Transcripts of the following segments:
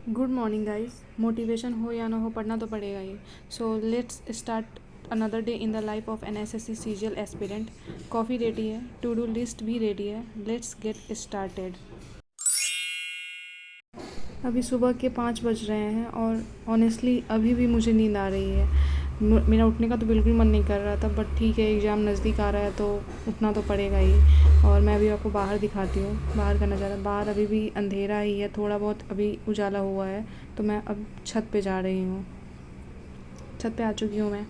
Good morning guys. Motivation हो या ना हो, पढ़ना तो पड़ेगा ही। So let's start another day in the life of an S S C C G L aspirant. Coffee ready है, टू डू लिस्ट भी रेडी है। Let's get started. अभी सुबह के 5 बज रहे हैं और ऑनेस्टली अभी भी मुझे नींद आ रही है। मेरा उठने का तो बिल्कुल मन नहीं कर रहा था, बट ठीक है, एग्ज़ाम नज़दीक आ रहा है तो उठना तो पड़ेगा ही। और मैं अभी आपको बाहर दिखाती हूँ बाहर का नज़ारा। बाहर अभी भी अंधेरा ही है, थोड़ा बहुत अभी उजाला हुआ है। तो मैं अब छत पे जा रही हूँ। छत पे आ चुकी हूँ मैं।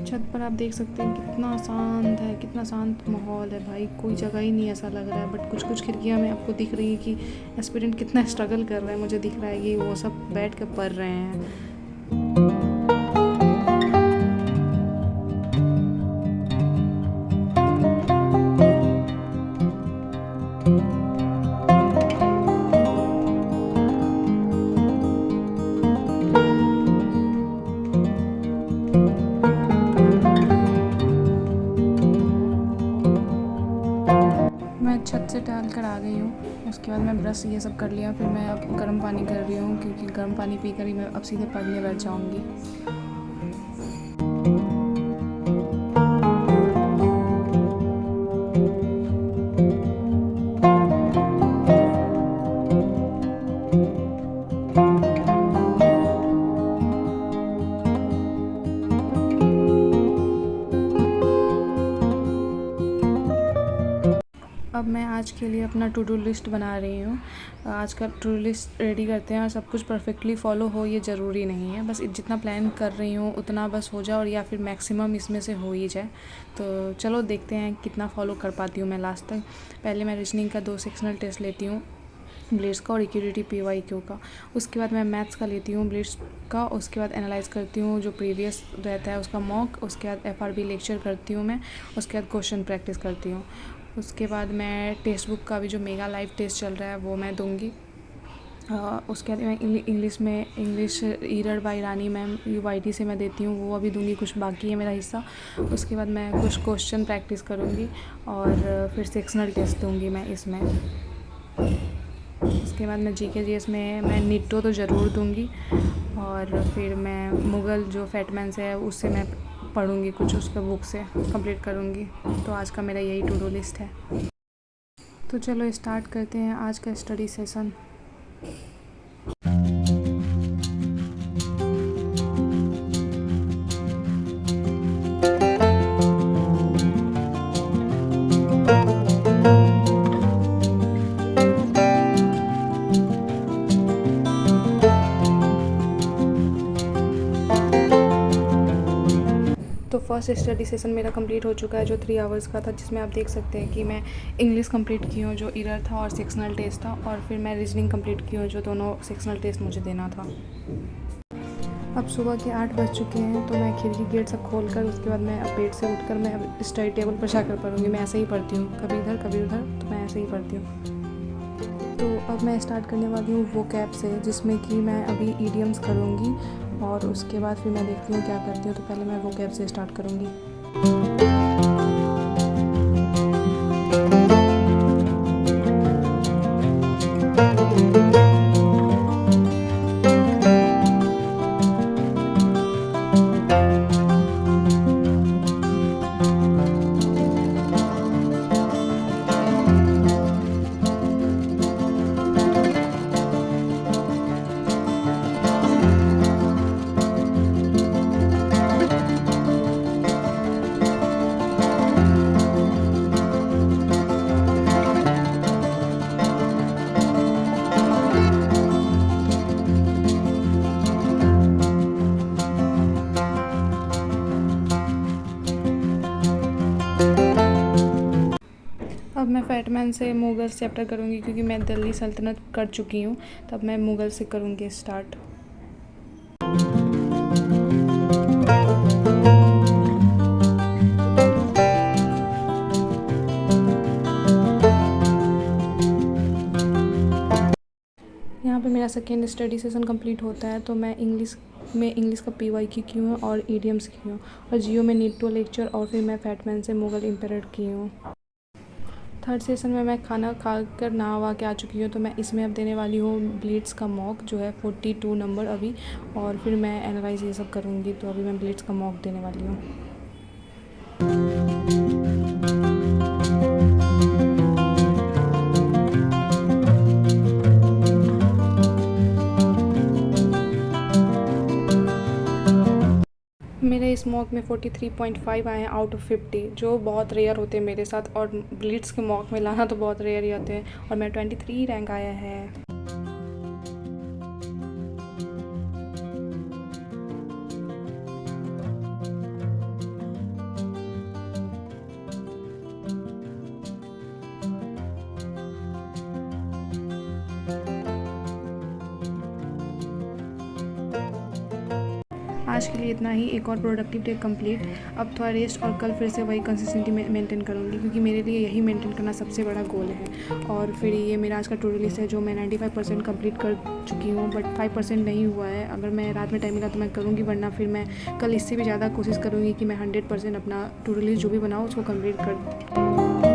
छत पर आप देख सकते हैं कितना शांत है, कितना शांत माहौल है भाई। कोई जगह ही नहीं ऐसा लग रहा है, बट कुछ कुछ खिड़कियाँ में आपको दिख रही है कि एस्पिरेंट कितना स्ट्रगल कर रहा है। मुझे दिख रहा है कि वो सब बैठ कर पढ़ रहे हैं। मैं छत से टहल कर आ गई हूँ। उसके बाद मैं ब्रश ये सब कर लिया। फिर मैं अब गर्म पानी कर रही हूँ, क्योंकि गर्म पानी पी कर ही मैं अब सीधे पढ़ने बैठ जाऊँगी। अब मैं आज के लिए अपना टू डू लिस्ट बना रही हूँ। आज का टू डू लिस्ट रेडी करते हैं, और सब कुछ परफेक्टली फॉलो हो ये ज़रूरी नहीं है। बस जितना प्लान कर रही हूँ उतना बस हो जाए, और या फिर मैक्सिमम इसमें से हो ही जाए। तो चलो देखते हैं कितना फॉलो कर पाती हूँ मैं लास्ट तक। पहले मैं रीजनिंग का 2 सेक्शनल टेस्ट लेती हूँ, ब्लिट्स का और इक्विटी PYQ का। उसके बाद मैं मैथ्स का लेती हूँ, ब्लिट्स का। उसके बाद एनालाइज़ करती हूँ जो प्रीवियस रहता है उसका मॉक। उसके बाद FRB लेक्चर करती हूँ मैं। उसके बाद क्वेश्चन प्रैक्टिस करती हूँ। उसके बाद मैं टेक्स्ट बुक का भी जो मेगा लाइव टेस्ट चल रहा है वो मैं दूँगी। उसके बाद मैं English error by Rani ma'am UIT से मैं देती हूँ, वो अभी दूँगी। कुछ बाकी है मेरा हिस्सा। उसके बाद मैं कुछ क्वेश्चन प्रैक्टिस करूँगी, और फिर सेक्शनल टेस्ट दूँगी मैं इसमें। उसके बाद मैं GK GS में मैं निट्टो तो ज़रूर दूँगी, और फिर मैं मुग़ल जो फैटमैन से है उससे मैं पढ़ूँगी, कुछ उसका बुक से कंप्लीट करूँगी। तो आज का मेरा यही टू डू लिस्ट है। तो चलो स्टार्ट करते हैं आज का स्टडी सेशन। तो फर्स्ट स्टडी सेशन मेरा कंप्लीट हो चुका है, जो 3 आवर्स का था, जिसमें आप देख सकते हैं कि मैं इंग्लिश कंप्लीट की हूँ जो इरर था और सेक्शनल टेस्ट था, और फिर मैं रीजनिंग कंप्लीट की हूँ जो दोनों सेक्शनल टेस्ट मुझे देना था। अब सुबह के 8 बज चुके हैं, तो मैं खिड़की गेट सब खोल कर उसके बाद मैं अब बेड से उठकर मैं अब स्टडी टेबल पर जाकर पढ़ूँगी। मैं ऐसे ही पढ़ती हूँ, कभी इधर कभी उधर, तो मैं ऐसे ही पढ़ती हूँ। तो अब मैं स्टार्ट करने वाली हूँ वोकैब से, जिसमें कि मैं अभी ईडियम्स करूँगी, और उसके बाद फिर मैं देखती हूँ क्या करती हूँ। तो पहले मैं वोकैब से स्टार्ट करूँगी। अब मैं फैटमैन से मुग़ल चैप्टर करूँगी, क्योंकि मैं दिल्ली सल्तनत कर चुकी हूँ। तब मैं मुग़ल से करूँगी स्टार्ट। यहाँ पे मेरा सेकेंड स्टडी सेशन कंप्लीट होता है। तो मैं इंग्लिश का PYQ की हूँ और ईडियम्स की हूँ, और जियो में निट्टो लेक्चर, और फिर मैं फैटमैन से मुग़ल इम्पेरर की हूँ। थर्ड सेशन में मैं खाना खा कर नहा वहा के आ चुकी हूँ, तो मैं इसमें अब देने वाली हूँ ब्लिट्स का मॉक जो है 42 नंबर अभी, और फिर मैं एनालाइज ये सब करूँगी। तो अभी मैं ब्लिट्स का मॉक देने वाली हूँ। मेरे इस मॉक में 43.5 आए हैं आउट ऑफ 50, जो बहुत रेयर होते हैं मेरे साथ, और ब्लिट्स के मॉक में लाना तो बहुत रेयर ही होते हैं, और मेरा 23 रैंक आया है। आज के लिए इतना ही। एक और प्रोडक्टिव डे कंप्लीट। अब थोड़ा रेस्ट और कल फिर से वही कंसिस्टेंसी मेंटेन करूँगी, क्योंकि मेरे लिए यही मेंटेन करना सबसे बड़ा गोल है। और फिर ये मेरा आज का टू डू लिस्ट है, जो मैं 95% कंप्लीट कर चुकी हूँ, बट 5% नहीं हुआ है। अगर मैं रात में टाइम मिला तो मैं करूँगी, वरना फिर मैं कल इससे भी ज़्यादा कोशिश करूँगी कि मैं 100% अपना टू डू लिस्ट जो भी बनाऊँ उसको कंप्लीट कर